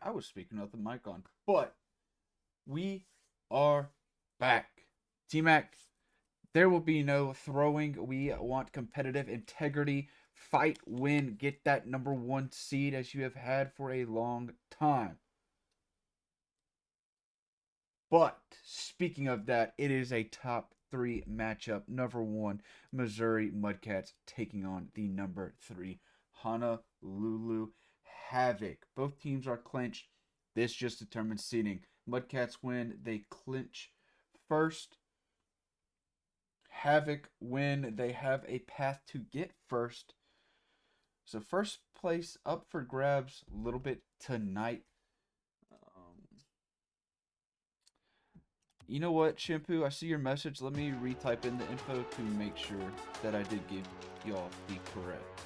right. I was speaking with the mic on. But we are back. T Mac, there will be no throwing. We want competitive integrity. Fight, win, get that number one seed as you have had for a long time. But speaking of that, it is a top three matchup. Number one, Missouri Mudcats taking on the number three, Honolulu Havoc. Both teams are clinched. This just determines seeding. Mudcats win, they clinch first. Havoc win, they have a path to get first. So first place up for grabs a little bit tonight. Um, You know what, Shampoo? I see your message. Let me retype in the info to make sure that I did give y'all the correct.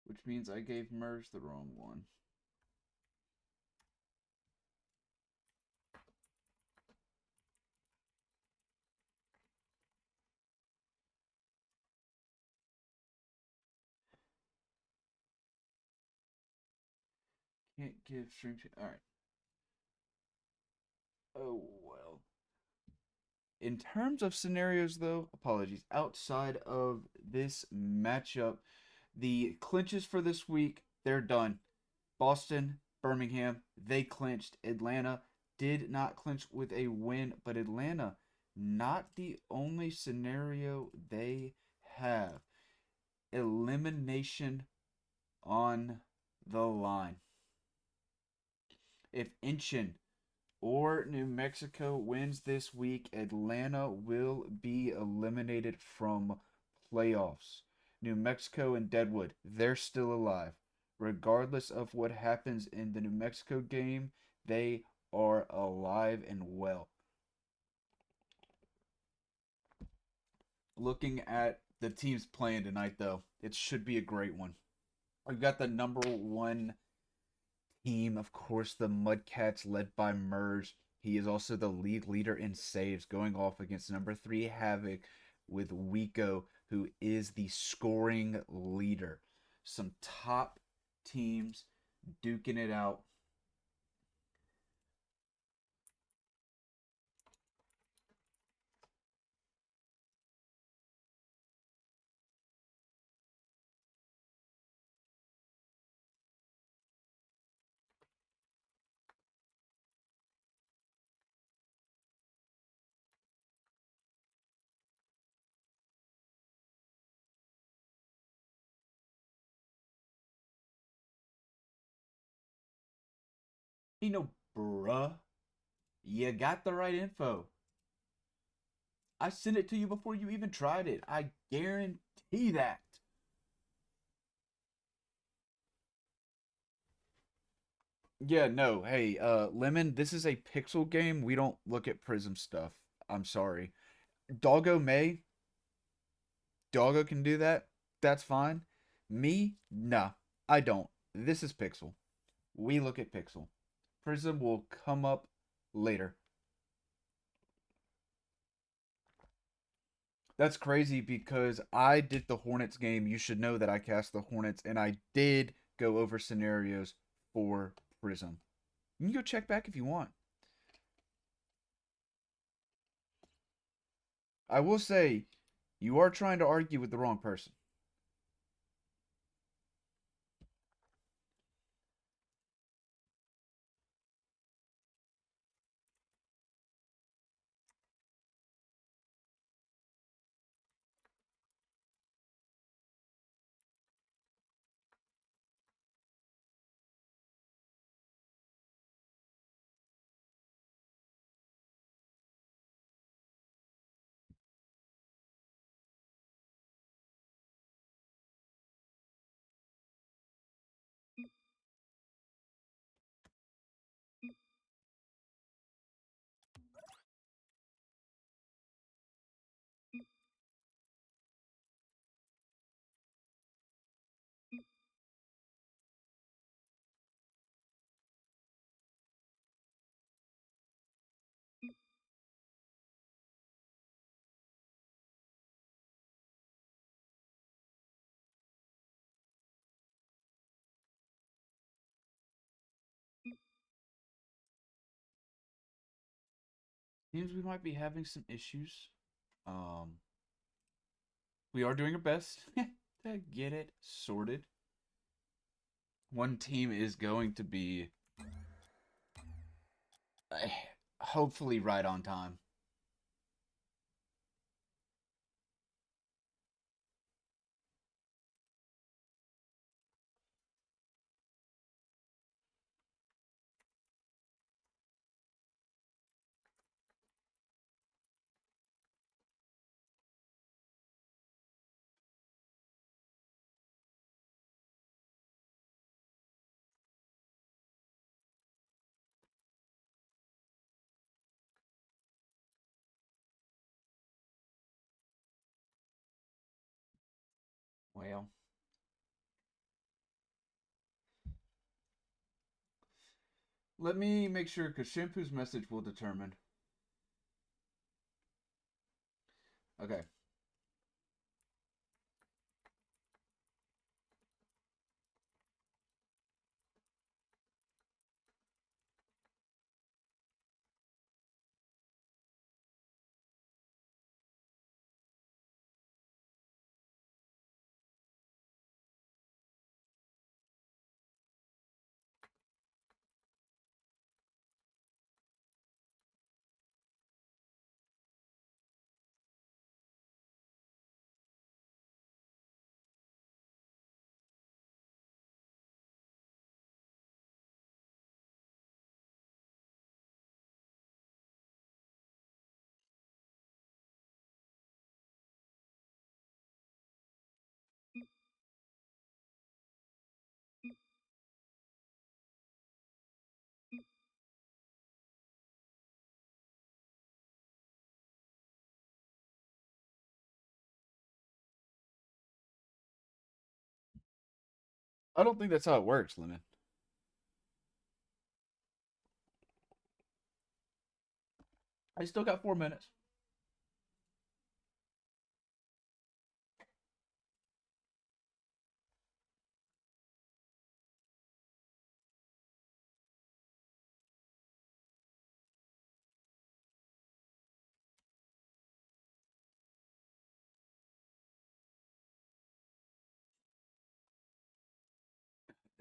Which means I gave Mers the wrong one. Can't give stream. Alright. Oh, well. In terms of scenarios, though, apologies. Outside of this matchup, the clinches for this week, they're done. Boston, Birmingham, they clinched. Atlanta did not clinch with a win, but Atlanta, not the only scenario they have. Elimination on the line. If Inchin or New Mexico wins this week, Atlanta will be eliminated from playoffs. New Mexico and Deadwood, they're still alive. Regardless of what happens in the New Mexico game, they are alive and well. Looking at the teams playing tonight, though, it should be a great one. We've got the number one team, of course, the Mudcats led by Mers. He is also the league leader in saves, going off against number three Havoc with Wico, who is the scoring leader. Some top teams duking it out. You know, bruh, you got the right info. I sent it to you before you even tried it. I guarantee that. Yeah, no. Hey, Lemon, this is a pixel game. We don't look at Prism stuff. I'm sorry. Doggo may. Doggo can do that. That's fine. Me? Nah, I don't. This is pixel. We look at pixel. Prism will come up later. That's crazy because I did the Hornets game. You should know that I cast the Hornets and I did go over scenarios for Prism. You can go check back if you want. I will say, you are trying to argue with the wrong person. Seems we might be having some issues. Um, we are doing our best to get it sorted. One team is going to be uh, hopefully right on time. Well, let me make sure because Shampoo's message will determine. Okay. I don't think that's how it works, Lemon. I still got 4 minutes.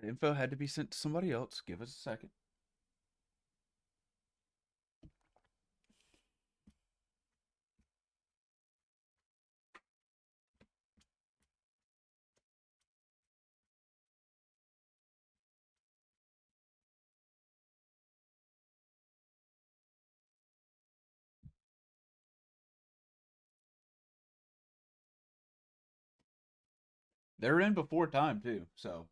The info had to be sent to somebody else. Give us a second. They're in before time too, so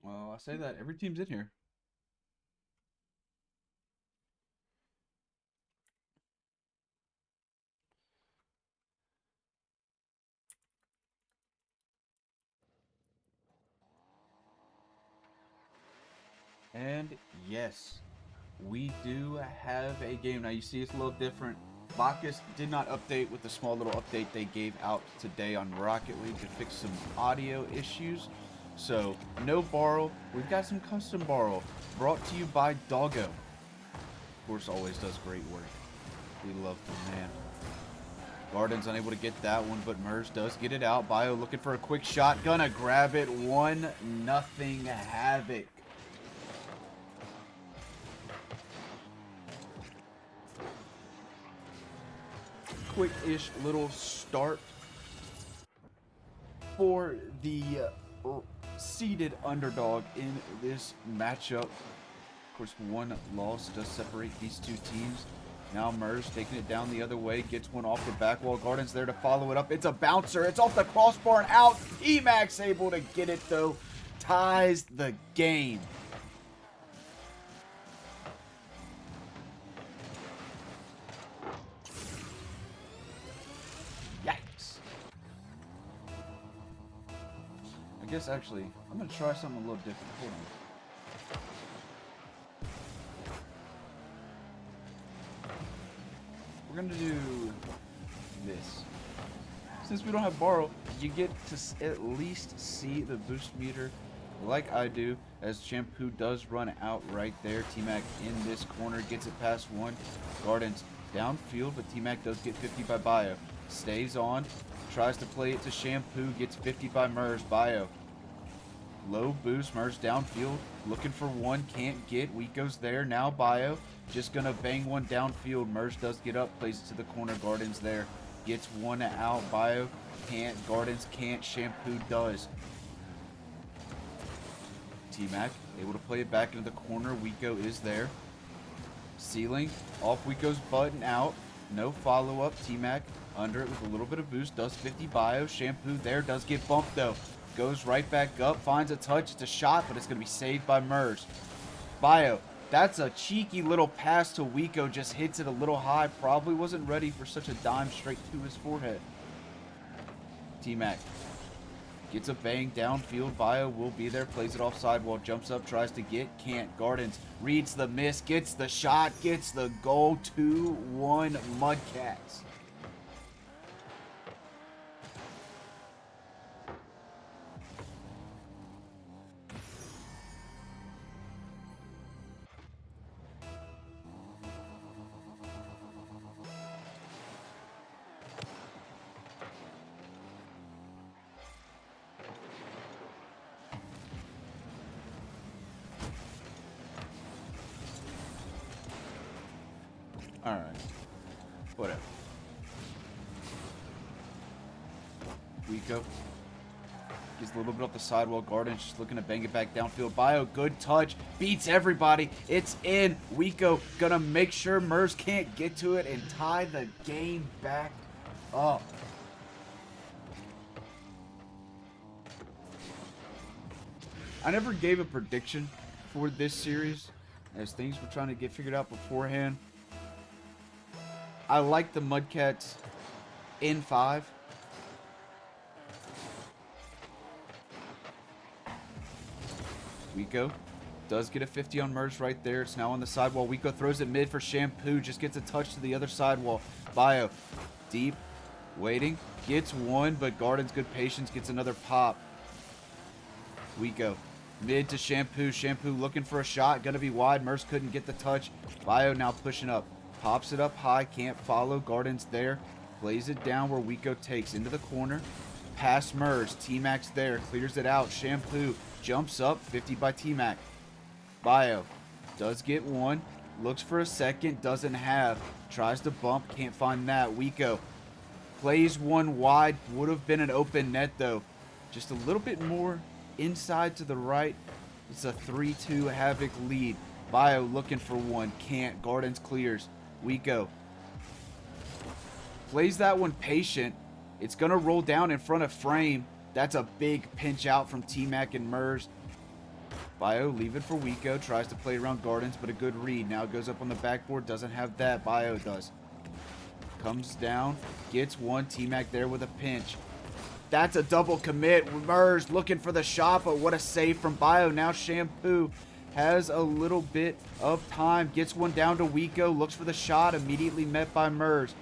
well, I say that every team's in here. And yes, we do have a game. Now you see it's a little different. Bacchus did not update with the small little update they gave out today on Rocket League to fix some audio issues. So no borrow. We've got some custom borrow brought to you by Doggo. Of course, always does great work. We love the man. Garden's unable to get that one, but Mers does get it out. Bio looking for a quick shot. Gonna grab it. 1-0 Havoc. Quick-ish little start for the seeded underdog in this matchup. Of course, one loss does separate these two teams. Now Mers taking it down the other way, gets one off the back wall. Garden's there to follow it up. It's a bouncer. It's off the crossbar and out. Emax able to get it, though. Ties the game. Yikes. I guess, actually, I'm going to try something a little different. Hold on. we're going to do this. Since we don't have borrow, you get to at least see the boost meter like I do, as Shampoo does run out right there. T-Mac in this corner, gets it past one. Gardens downfield, but T-Mac does get 50 by Bio. Stays on, tries to play it to Shampoo, gets 50 by Mers. Bio. Low boost, Mers downfield, looking for one, can't get. Weeko's there, now Bio. Just gonna bang one downfield. Mers does get up, plays it to the corner. Gardens there, gets one out. Bio can't, Gardens can't, Shampoo does. T-Mac able to play it back into the corner. Weeko is there. Ceiling, off Weeko's button out. No follow-up. T-Mac under it with a little bit of boost. Does 50 Bio. Shampoo there. Does get bumped, though. Goes right back up. Finds a touch. It's a shot, but it's going to be saved by Mers. Bio. That's a cheeky little pass to Weeko. Just hits it a little high. Probably wasn't ready for such a dime straight to his forehead. T-Mac gets a bang downfield. Bio will be there. Plays it off sidewall. Jumps up. Tries to get. Can't. Gardens reads the miss. Gets the shot. Gets the goal. 2-1 Mudcats. Alright. Whatever. Weeko gets a little bit off the sidewall. Gardens just looking to bang it back downfield. Bio, good touch. Beats everybody. It's in. Weeko gonna make sure Mers can't get to it and tie the game back up. I never gave a prediction for this series, as things were trying to get figured out beforehand. I like the Mudcats in 5. Weeko does get a 50 on Mers right there. It's now on the sidewall. Weeko throws it mid for Shampoo. Just gets a touch to the other sidewall. Bio deep, waiting. Gets one, but Garden's good patience. Gets another pop. Weeko mid to Shampoo. Shampoo looking for a shot. Gonna be wide. Mers couldn't get the touch. Bio now pushing up. Pops it up high, can't follow. Garden's there. Plays it down where Weeko takes into the corner. Past Mers. T-Mac's there. Clears it out. Shampoo jumps up. 50 by T-Mac. Bio does get one. Looks for a second. Doesn't have. Tries to bump. Can't find that. Weeko plays one wide. Would have been an open net, though. Just a little bit more inside to the right. It's a 3-2 Havoc lead. Bio looking for one. Can't. Gardens clears. Weeko plays that one patient. It's going to roll down in front of frame. That's a big pinch out from T-Mac and Mers. Bio leave it for Weeko. Tries to play around Gardens, but a good read. Now goes up on the backboard. Doesn't have that. Bio does. Comes down. Gets one. T-Mac there with a pinch. That's a double commit. Mers looking for the shot, but what a save from Bio. Now Shampoo has a little bit of time. Gets one down to Weeko. Looks for the shot. Immediately met by Mers.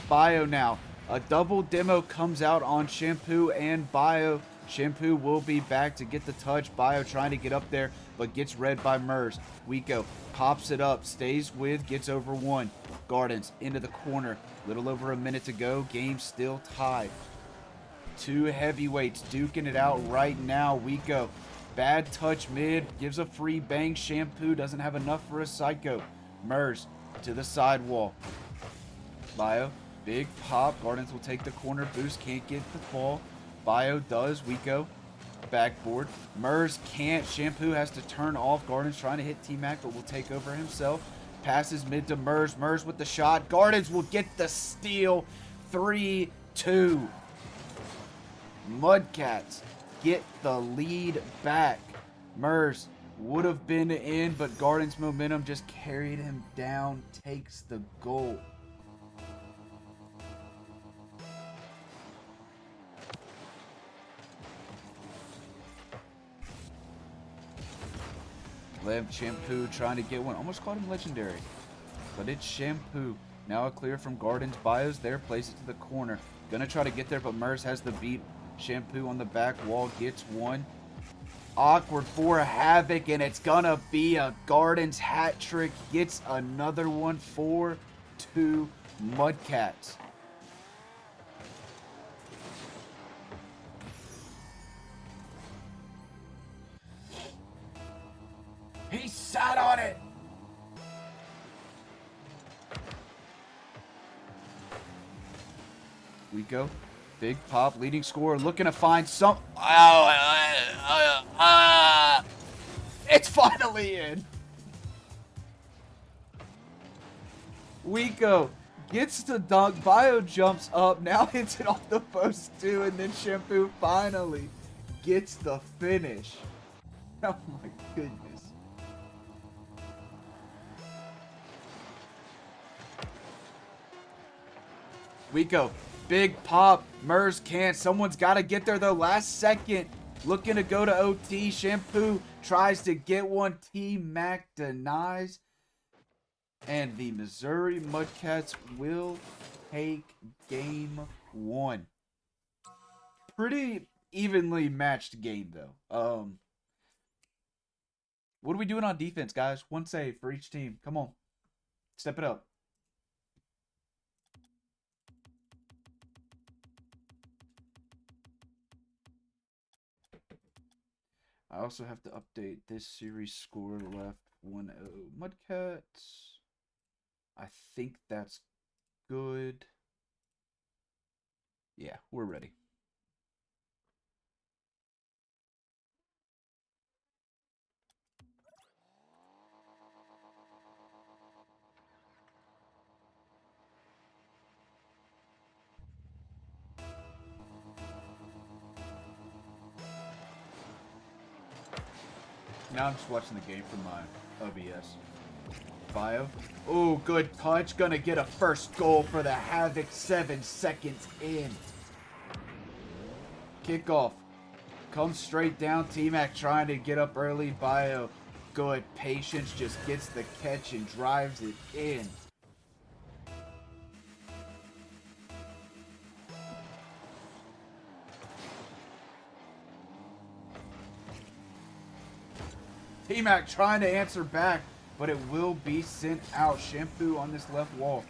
Bio now. A double demo comes out on Shampoo and Bio. Shampoo will be back to get the touch. Bio trying to get up there, but gets read by Mers. Weeko pops it up. Stays with. Gets over one. Gardens into the corner. Little over a minute to go. Game still tied. Two heavyweights duking it out right now. Weeko. Bad touch mid. Gives a free bang. Shampoo doesn't have enough for a psycho. Mers to the sidewall. Bio. Big pop. Gardens will take the corner boost. Can't get the ball. Bio does. Weeko. Backboard. Mers can't. Shampoo has to turn off. Gardens trying to hit T-Mac, but will take over himself. Passes mid to Mers. Mers with the shot. Gardens will get the steal. 3-2. Mudcats get the lead back. Mers would have been in, but Garden's momentum just carried him down. Takes the goal. Shampoo trying to get one. Almost called him legendary. But it's Shampoo Now a clear from Gardens. Bios there. Plays it to the corner. Gonna try to get there, but Mers has the beat. Shampoo on the back wall. Gets one. Awkward for Havoc, and it's gonna be a Gardens hat trick. Gets another one. 4-2 Mudcats. He sat on it. We go. Big pop, leading scorer, looking to find some. It's finally in. Wiko gets the dunk. Bio jumps up. Now hits it off the post too. And then Shampoo finally gets the finish. Oh my goodness. Wiko, big pop. Mers can't. Someone's got to get there though. Last second. Looking to go to OT. Shampoo tries to get one. T-Mac denies. And the Missouri Mudcats will take game one. Pretty evenly matched game, though. What are we doing on defense, guys? One save for each team. Come on. Step it up. I also have to update this series score left 1-0 Mudcats. I think that's good. Yeah, we're ready. Now I'm just watching the game from my OBS. Bio. Oh, good touch. Gonna get a first goal for the Havoc. 7 seconds in. Kickoff. Comes straight down. T-Mac trying to get up early. Bio. Good. Patience just gets the catch and drives it in. T-Mac trying to answer back, but it will be sent out. Shampoo on this left wall.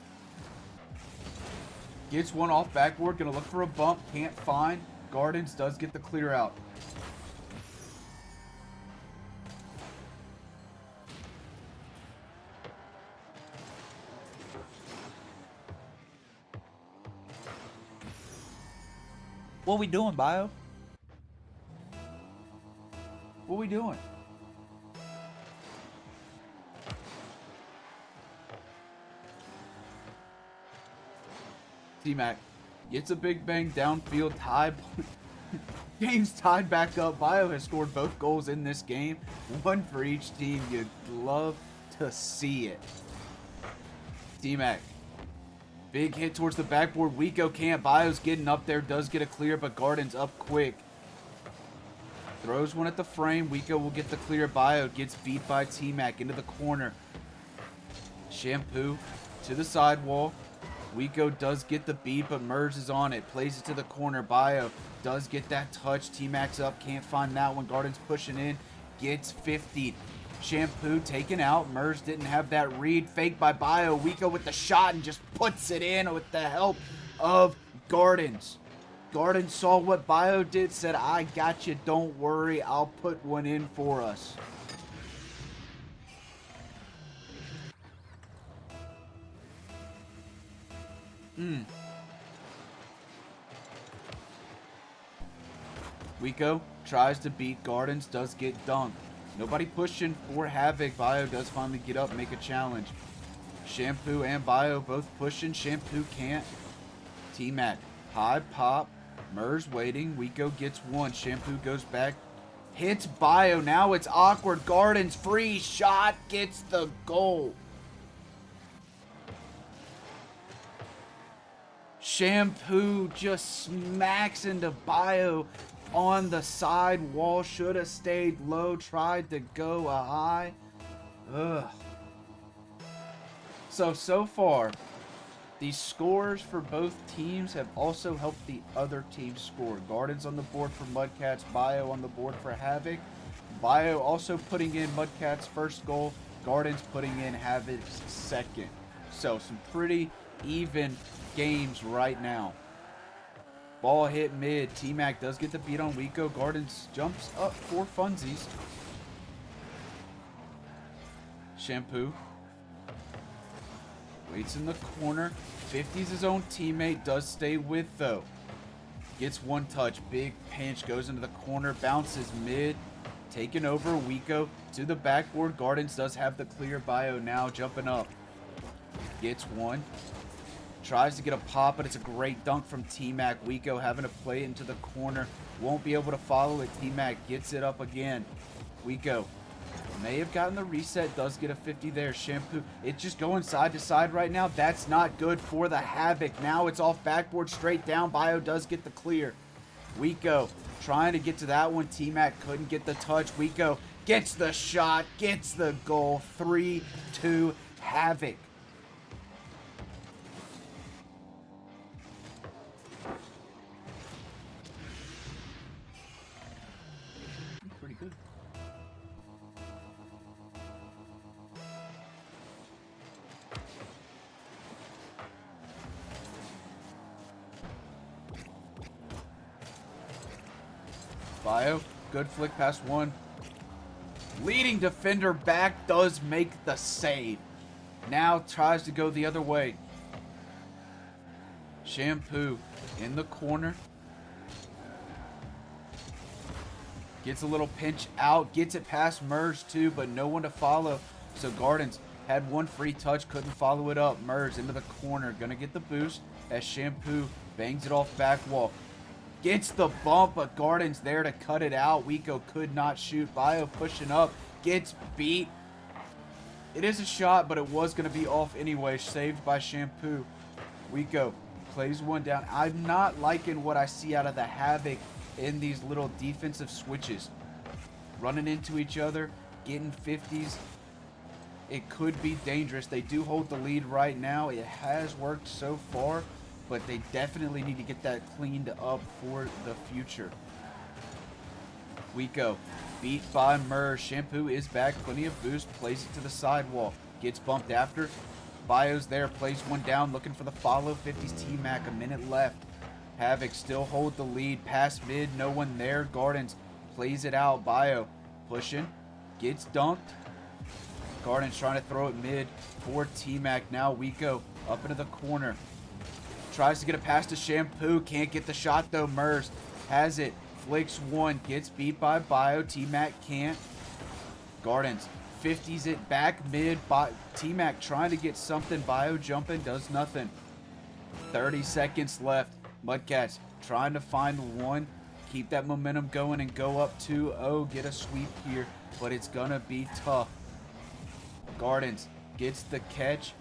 Gets one off backboard. Gonna look for a bump. Can't find. Gardens does get the clear out. What we doing, Bio? What we doing? T-Mac gets a big bang downfield. Tie. Game's tied back up. Bio has scored both goals in this game. One for each team. You'd love to see it. T-Mac. Big hit towards the backboard. Wiko can't. Bio's getting up there. Does get a clear, but Garden's up quick. Throws one at the frame. Wiko will get the clear. Bio gets beat by T-Mac into the corner. Shampoo to the sidewall. Wiko does get the beat, but Mers is on it. Plays it to the corner. Bio does get that touch. T-Mac's up. Can't find that one. Garden's pushing in. Gets 50'd. Shampoo taken out. Mers didn't have that read. Fake by Bio. Wiko with the shot and just puts it in with the help of Gardens. Gardens saw what Bio did. Said, I got you. Don't worry. I'll put one in for us. Wiko tries to beat Gardens, does get dunked. Nobody pushing for Havoc. Bio does finally get up, make a challenge. Shampoo and Bio both pushing. Shampoo can't. T-Mac, high pop. Mers waiting. Wiko gets one. Shampoo goes back. Hits Bio. Now it's awkward. Gardens free shot gets the goal. Shampoo just smacks into Bio on the side wall. Should have stayed low. Tried to go a high. Ugh. So far, These scores for both teams have also helped the other team score. Gardens on the board for Mudcats, Bio on the board for Havoc. Bio also putting in Mudcats' first goal, Gardens putting in Havoc's second. So some pretty even games right now. Ball hit mid. T-Mac does get the beat on Wiko. Gardens jumps up for funsies. Shampoo. Waits in the corner. 50's his own teammate. Does stay with, though. Gets one touch. Big pinch. Goes into the corner. Bounces mid. Taken over. Wiko to the backboard. Gardens does have the clear. Bio now jumping up. Gets one. Tries to get a pop, but it's a great dunk from T-Mac. Wiko having to play it into the corner. Won't be able to follow it. T-Mac gets it up again. Wiko may have gotten the reset. Does get a 50 there. Shampoo. It's just going side to side right now. That's not good for the Havoc. Now it's off backboard straight down. Bio does get the clear. Wiko trying to get to that one. T-Mac couldn't get the touch. Wiko gets the shot. Gets the goal. 3-2 Havoc. Pretty good. Bio, good flick past one. Leading defender back, does make the save. Now tries to go the other way. Shampoo in the corner. Gets a little pinch out. Gets it past Mers too, but no one to follow. So Gardens had one free touch, couldn't follow it up. Mers into the corner. Gonna get the boost as Shampoo bangs it off back wall. Gets the bump, but Gardens there to cut it out. Wiko could not shoot. Bio pushing up. Gets beat. It is a shot, but it was going to be off anyway. Saved by Shampoo. Wiko plays one down. I'm not liking what I see out of the Havoc in these little defensive switches. Running into each other. Getting 50s. It could be dangerous. They do hold the lead right now. It has worked so far, but they definitely need to get that cleaned up for the future. Wiko beat by Mers. Shampoo is back. Plenty of boost. Plays it to the sidewall. Gets bumped after. Bio's there. Plays one down. Looking for the follow. 50's T-Mac. A minute left. Havoc still hold the lead. Past mid. No one there. Gardens plays it out. Bio pushing. Gets dunked. Gardens trying to throw it mid for T-Mac. Now Wiko up into the corner. Tries to get a pass to Shampoo. Can't get the shot though. Mers has it. Flicks one. Gets beat by Bio. T-Mac can't. Gardens 50s it back mid. T-Mac trying to get something. Bio jumping. Does nothing. 30 seconds left. Mudcats trying to find one. Keep that momentum going and go up 2-0. Get a sweep here. But it's going to be tough. Gardens gets the catch.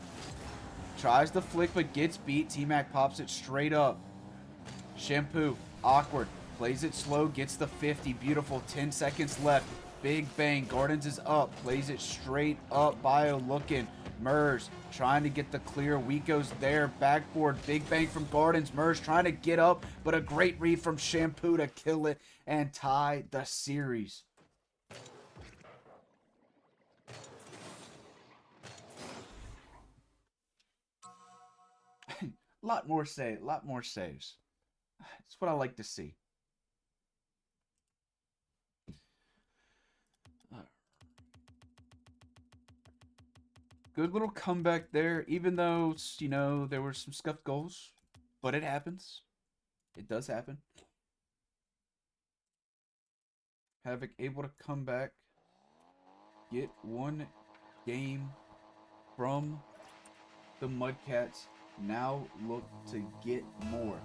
Tries the flick, but gets beat. T-Mac pops it straight up. Shampoo, awkward. Plays it slow, gets the 50. Beautiful, 10 seconds left. Big bang. Gardens is up. Plays it straight up. Bio looking. Mers trying to get the clear. Wiko's there. Backboard. Big bang from Gardens. Mers trying to get up, but a great read from Shampoo to kill it and tie the series. A lot more saves. That's what I like to see. Good little comeback there, even though, you know, there were some scuffed goals. But it happens. It does happen. Havoc able to come back. Get one game from the Mudcats. Now look to get more.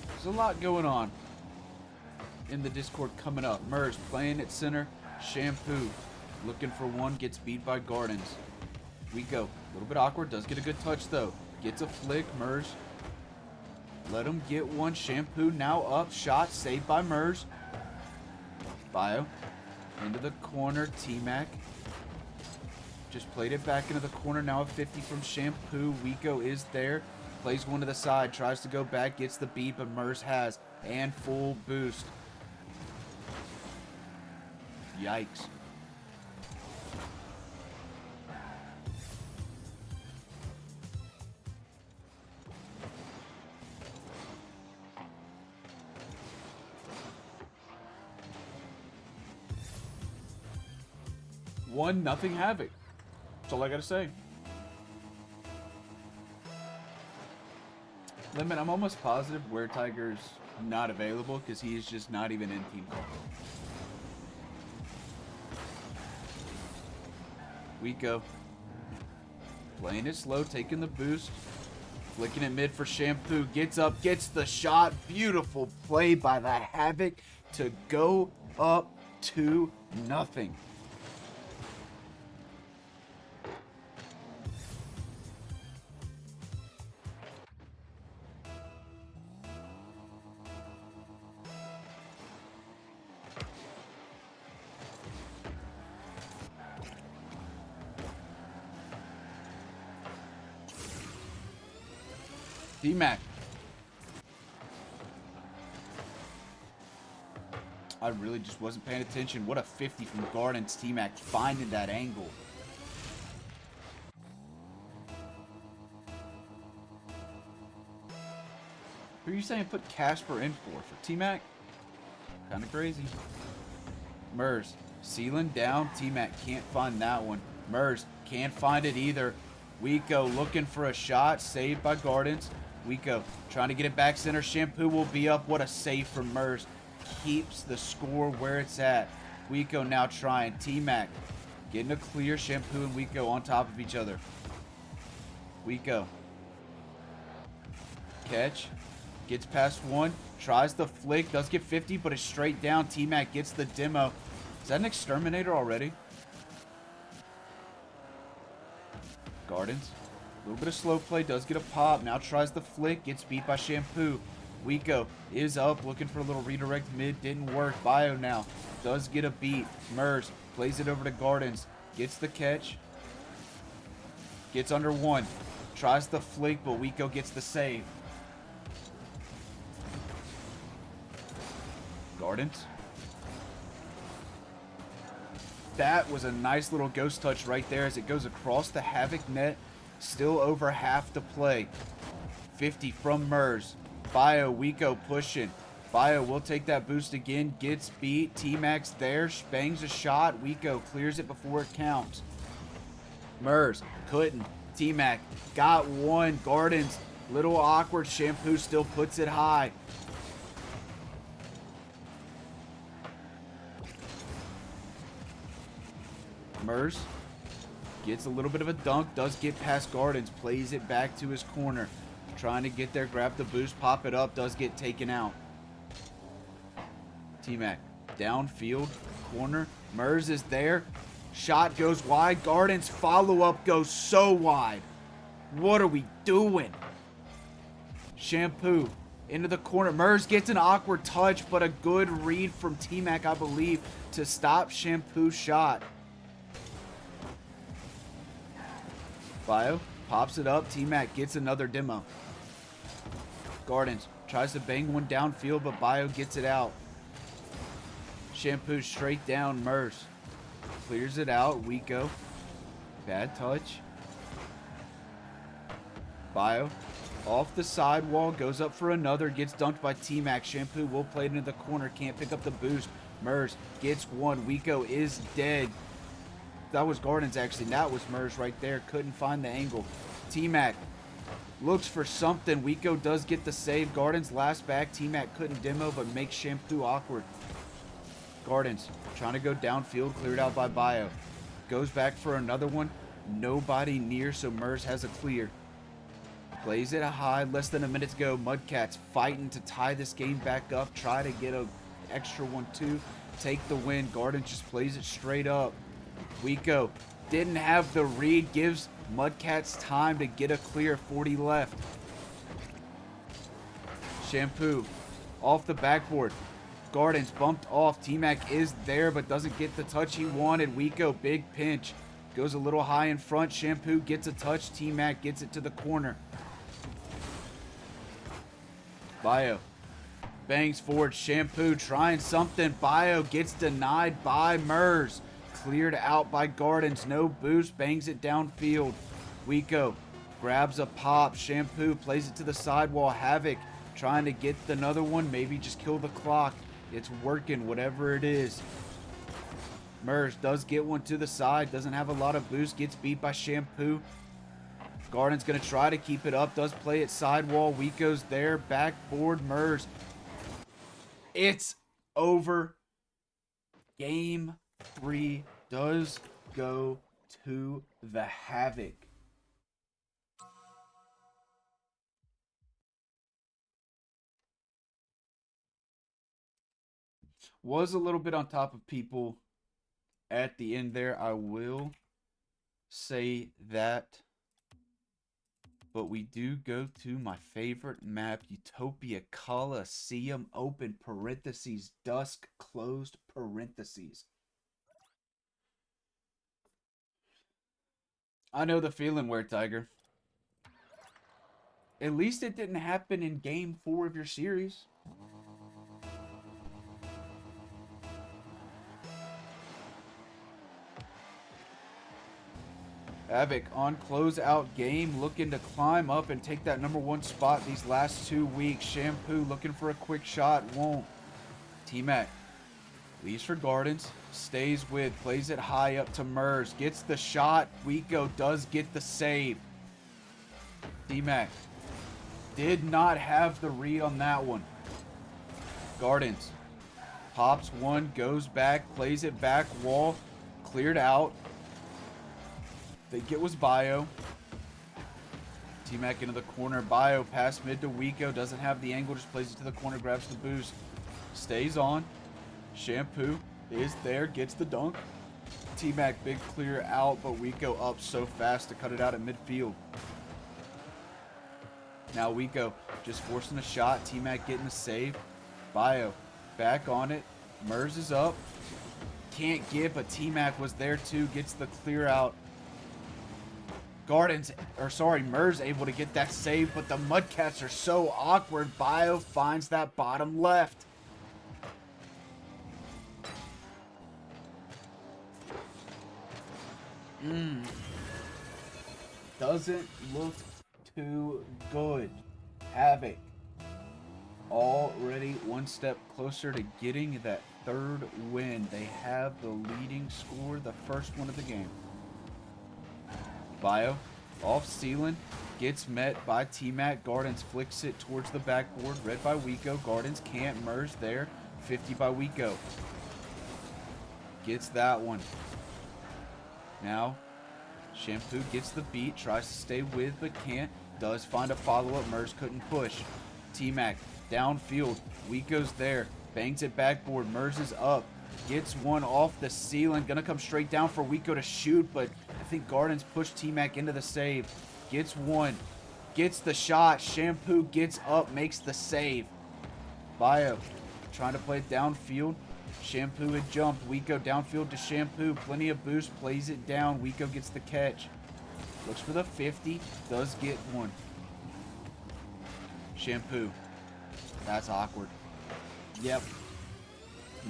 There's a lot going on in the Discord coming up. Mers playing at center. Shampoo looking for one. Gets beat by Gardens. Wiko, a little bit awkward. Does get a good touch though. Gets a flick. Mers Let him get one. Shampoo now up. Shot saved by Mers. Bio into the corner. T-Mac just played it back into the corner. Now a 50 from Shampoo. Wiko is there. Plays one to the side. Tries to go back. Gets the beat, but Mers has. And full boost. Yikes. One nothing Havoc. That's all I gotta say. Limit, I'm almost positive Where Tiger's not available because he is just not even in team call. Wiko. Playing it slow, taking the boost. Flicking it mid for Shampoo. Gets up, gets the shot. Beautiful play by the Havoc to go up 2-0. D-Mac. I really just wasn't paying attention. What a 50 from Gardens. T-Mac finding that angle. Who are you saying put Casper in for? For T-Mac? Kind of crazy. Mers. Sealing down. T-Mac can't find that one. Mers can't find it either. Wiko looking for a shot. Saved by Gardens. Wiko trying to get it back center. Shampoo will be up. What a save from Mers. Keeps the score where it's at. Wiko now trying. T-Mac getting a clear. Shampoo and Wiko on top of each other. Wiko. Catch. Gets past one. Tries the flick. Does get 50, but it's straight down. T-Mac gets the demo. Is that an exterminator already? Gardens. A little bit of slow play. Does get a pop. Now tries the flick. Gets beat by Shampoo. Wiko is up. Looking for a little redirect mid. Didn't work. Bio now. Does get a beat. Mers plays it over to Gardens. Gets the catch. Gets under one. Tries the flick, but Wiko gets the save. Gardens. That was a nice little ghost touch right there as it goes across the Havoc net. Still over half to play. 50 from Mers. Bio, Wiko pushing. Bio will take that boost again. Gets beat. T-Mac's there. Bangs a shot. Wiko clears it before it counts. Mers couldn't. T-Mac got one. Gardens, little awkward. Shampoo still puts it high. Mers gets a little bit of a dunk, does get past Gardens, plays it back to his corner. Trying to get there, grab the boost, pop it up, does get taken out. T-Mac, downfield, corner. Mers is there. Shot goes wide. Gardens follow-up goes so wide. What are we doing? Shampoo into the corner. Mers gets an awkward touch, but a good read from T-Mac, I believe, to stop Shampoo's shot. Bio pops it up. T-Mac gets another demo. Gardens tries to bang one downfield, but Bio gets it out. Shampoo straight down. Mers clears it out. Wiko. Bad touch. Bio off the sidewall. Goes up for another. Gets dunked by T-Mac. Shampoo will play it into the corner. Can't pick up the boost. Mers gets one. Wiko is dead. That was Gardens, actually. That was Mers right there. Couldn't find the angle. T-Mac looks for something. Wiko does get the save. Gardens last back. T-Mac couldn't demo, but makes Shampoo awkward. Gardens trying to go downfield. Cleared out by Bio. Goes back for another one. Nobody near, so Mers has a clear. Plays it high. Less than a minute to go. Mudcats fighting to tie this game back up. Try to get an extra one, too. Take the win. Gardens just plays it straight up. Wiko didn't have the read, gives Mudcats time to get a clear. 40 left. Shampoo off the backboard. Gardens bumped off. T-Mac is there, but doesn't get the touch he wanted. Wiko, big pinch. Goes a little high in front. Shampoo gets a touch. T-Mac gets it to the corner. Bio bangs forward. Shampoo trying something. Bio gets denied by Mers. Cleared out by Gardens. No boost. Bangs it downfield. Wiko grabs a pop. Shampoo plays it to the sidewall. Havoc trying to get another one. Maybe just kill the clock. It's working, whatever it is. Mers does get one to the side. Doesn't have a lot of boost. Gets beat by Shampoo. Garden's going to try to keep it up. Does play it sidewall. Wiko's there. Backboard. Mers. It's over. Game 3 does go to the Havoc. Was a little bit on top of people at the end there. I will say that. But we do go to my favorite map, Utopia Coliseum, open parentheses, dusk, closed parentheses. I know the feeling, Where Tiger. At least it didn't happen in game 4 of your series. Havoc on closeout game, looking to climb up and take that #1 spot these last 2 weeks. Shampoo looking for a quick shot, won't. T-Mac leaves for Gardens, stays with, plays it high up to Mers, gets the shot. Wiko does get the save. T-Mac did not have the read on that one. Gardens pops one, goes back, plays it back, wall, cleared out. Think it was Bio. T-Mac into the corner. Bio pass mid to Wiko. Doesn't have the angle. Just plays it to the corner. Grabs the boost. Stays on. Shampoo is there. Gets the dunk. T-Mac big clear out. But Wiko up so fast to cut it out at midfield. Now Wiko just forcing a shot. T-Mac getting the save. Bio back on it. Mers is up. Can't get, but T-Mac was there too. Gets the clear out. Mers able to get that save, but the Mudcats are so awkward. Bio finds that bottom left. Doesn't look too good. Havoc already one step closer to getting that 3rd win. They have the leading score, the first one of the game. Bio off ceiling, gets met by T-Mac. Gardens flicks it towards the backboard, read by Wiko. Gardens can't. Mers there, 50 by Wiko. Gets that one. Now, Shampoo gets the beat, tries to stay with, but can't. Does find a follow-up. Mers couldn't push. T-Mac downfield. Wiko's there, bangs it backboard. Mers is up. Gets one off the ceiling. Gonna come straight down for Wiko to shoot, but I think Gardens pushed T-Mac into the save. Gets one. Gets the shot. Shampoo gets up, makes the save. Bio trying to play it downfield. Shampoo had jumped. Wiko downfield to Shampoo. Plenty of boost. Plays it down. Wiko gets the catch. Looks for the 50. Does get one. Shampoo. That's awkward. Yep.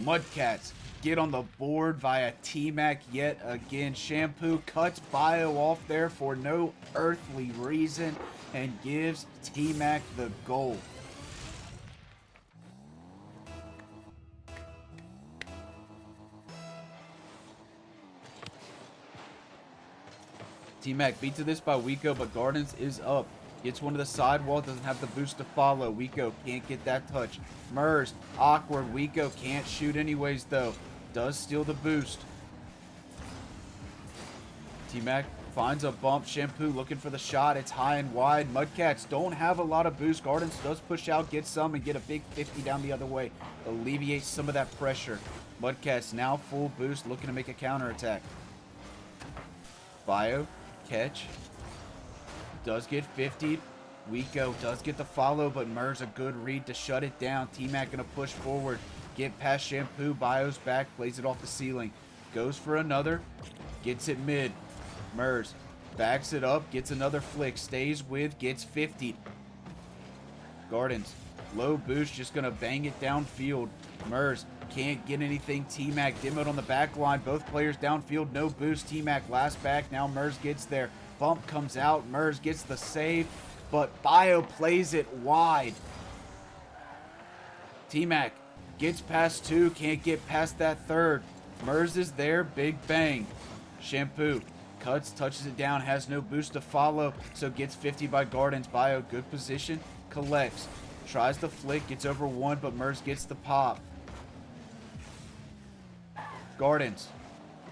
Mudcats get on the board via T-Mac yet again. Shampoo cuts Bio off there for no earthly reason and gives T-Mac the goal. T-Mac beat to this by Wiko, but Gardens is up. Gets one to the sidewall, doesn't have the boost to follow. Wiko can't get that touch. Mers, awkward. Wiko can't shoot anyways, though. Does steal the boost. T-Mac finds a bump. Shampoo looking for the shot. It's high and wide. Mudcats don't have a lot of boost. Gardens does push out, get some, and get a big 50 down the other way. Alleviates some of that pressure. Mudcats now full boost, looking to make a counterattack. Bio, catch. Does get 50. Wico does get the follow, but Murs a good read to shut it down. T-Mac gonna push forward. Get past Shampoo. Bio's back. Plays it off the ceiling. Goes for another. Gets it mid. Murs backs it up. Gets another flick. Stays with. Gets 50. Gardens. Low boost. Just gonna bang it downfield. Murs can't get anything. T-Mac Dimmoed on the back line. Both players downfield. No boost. T-Mac last back. Now Murs gets there. Bump comes out. Murs gets the save, but Bio plays it wide. T-Mac gets past two. Can't get past that third. Murs is there. Big bang. Shampoo cuts, touches it down. Has no boost to follow, so gets 50 by Gardens. Bio good position. Collects. Tries the flick. Gets over one, but Murs gets the pop. Gardens.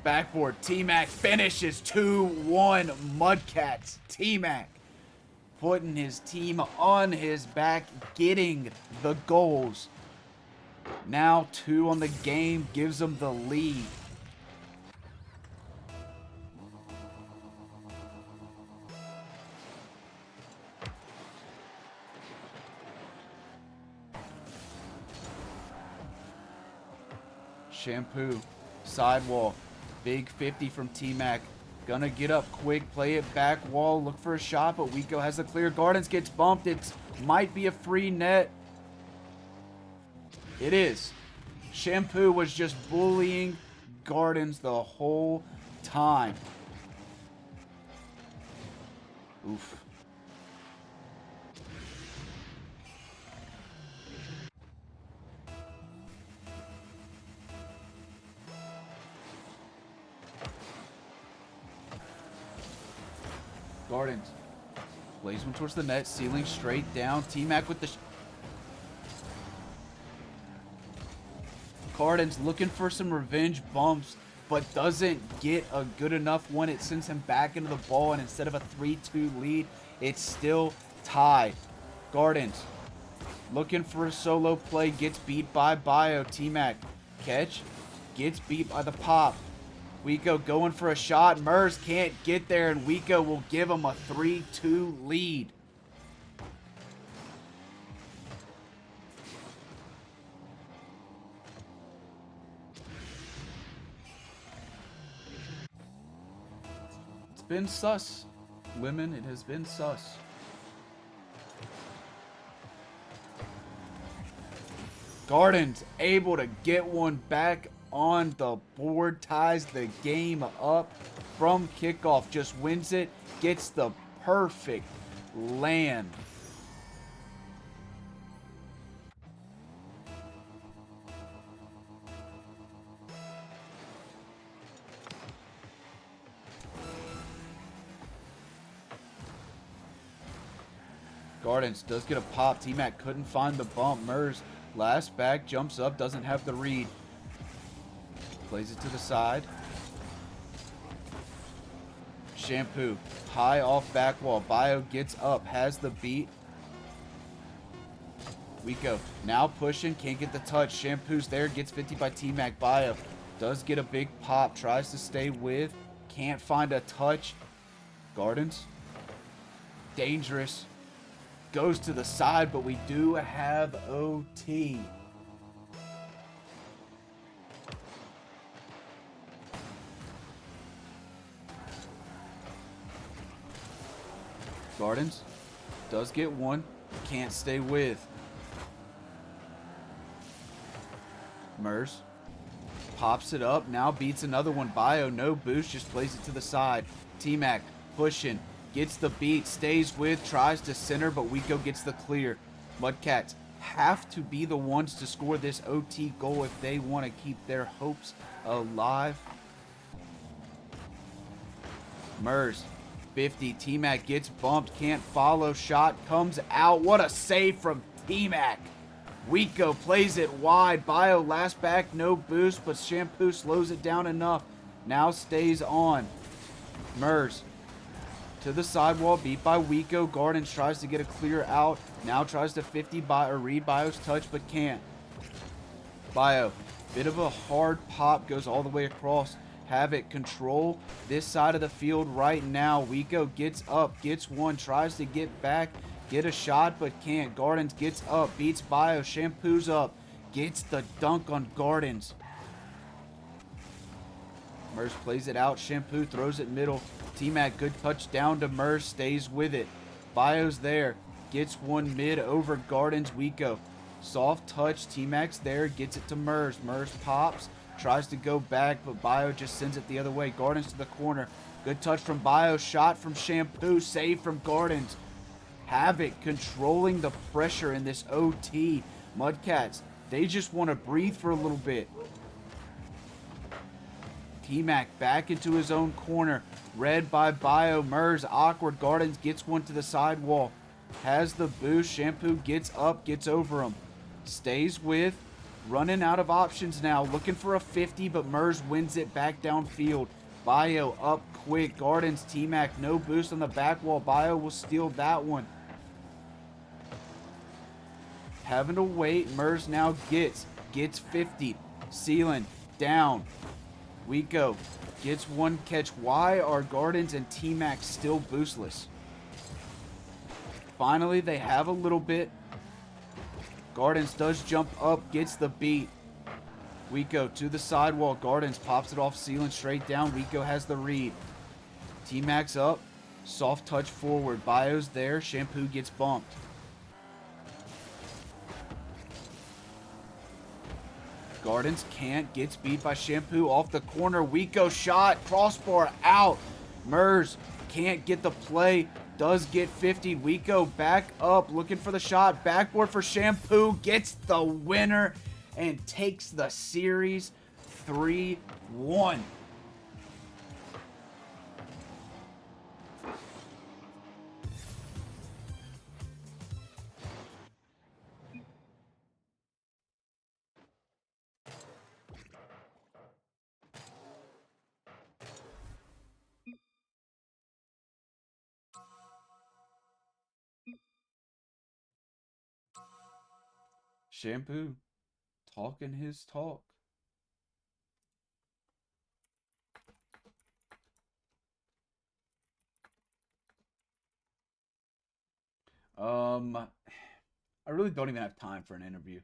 Backboard. T-Mac finishes 2-1 Mudcats. T-Mac putting his team on his back, getting the goals. Now 2 on the game, gives them the lead. Shampoo. Sidewall. Big 50 from T-Mac. Gonna get up quick, play it back wall, look for a shot, but Wico has the clear. Gardens gets bumped. It might be a free net. It is. Shampoo was just bullying Gardens the whole time. Oof. Gardens plays one towards the net, ceiling straight down. T-Mac with the Gardens looking for some revenge bumps, but doesn't get a good enough one. It sends him back into the ball, and instead of a 3-2 lead, it's still tied. Gardens looking for a solo play, gets beat by Bio. T-Mac catch, gets beat by the pop. Wico going for a shot. Murs can't get there, and Wico will give him a 3-2 lead. It's been sus, women. It has been sus. Gardens able to get one back on the board, ties the game up from kickoff, just wins it, gets the perfect land. Gardens does get a pop. T-Mac couldn't find the bump. Murs last back, jumps up, doesn't have the read. Plays it to the side. Shampoo. High off back wall. Bio gets up. Has the beat. Wico now pushing. Can't get the touch. Shampoo's there. Gets 50 by T-Mac. Bio does get a big pop. Tries to stay with. Can't find a touch. Gardens. Dangerous. Goes to the side, but we do have OT. Gardens does get one, can't stay with. Murs pops it up, now beats another one. Bio, no boost, just plays it to the side. T-Mac pushing, gets the beat, stays with, tries to center, but Wico gets the clear. Mudcats have to be the ones to score this OT goal if they want to keep their hopes alive. Murs 50. T-Mac gets bumped. Can't follow. Shot comes out. What a save from T-Mac. Wico plays it wide. Bio last back. No boost, but Shampoo slows it down enough. Now stays on. Murs to the sidewall. Beat by Wico. Gardens tries to get a clear out. Now tries to 50 by or read Bio's touch, but can't. Bio. Bit of a hard pop. Goes all the way across. Havoc control this side of the field right now. Wico gets up, gets one, tries to get back, Get a shot, but can't. Gardens gets up, beats Bio. Shampoo's up, gets the dunk on Gardens. Mers plays it out. Shampoo throws it middle. T-Mac, good touch down to Mers, stays with it. Bio's there, gets one mid over Gardens. Wico, soft touch. T-Mac's there, gets it to Mers. Mers pops, tries to go back, but Bio just sends it the other way. Gardens to the corner. Good touch from Bio. Shot from Shampoo. Save from Gardens. Havoc controlling the pressure in this OT. Mudcats, they just want to breathe for a little bit. T-Mac back into his own corner. Read by Bio. Mers awkward. Gardens gets one to the sidewall. Has the boost. Shampoo gets up, gets over him. Stays with. Running out of options now. Looking for a 50, but Mers wins it back downfield. Bio up quick. Gardens, T-Mac, no boost on the back wall. Bio will steal that one. Having to wait. Mers now gets 50. Sealing down. Wico gets one catch. Why are Gardens and T-Mac still boostless? Finally, they have a little bit. Gardens does jump up, gets the beat. Wico to the sidewall. Gardens pops it off, Sealing straight down. Wico has the read. T-Mac's up. Soft touch forward. Bio's there. Shampoo gets bumped. Gardens can't. Gets beat by Shampoo off the corner. Wico shot. Crossbar out. Mers can't get the play. Does get 50. Wico back up. Looking for the shot. Backboard for Shampoo. Gets the winner and takes the series 3-1. Shampoo talking his talk. I really don't even have time for an interview.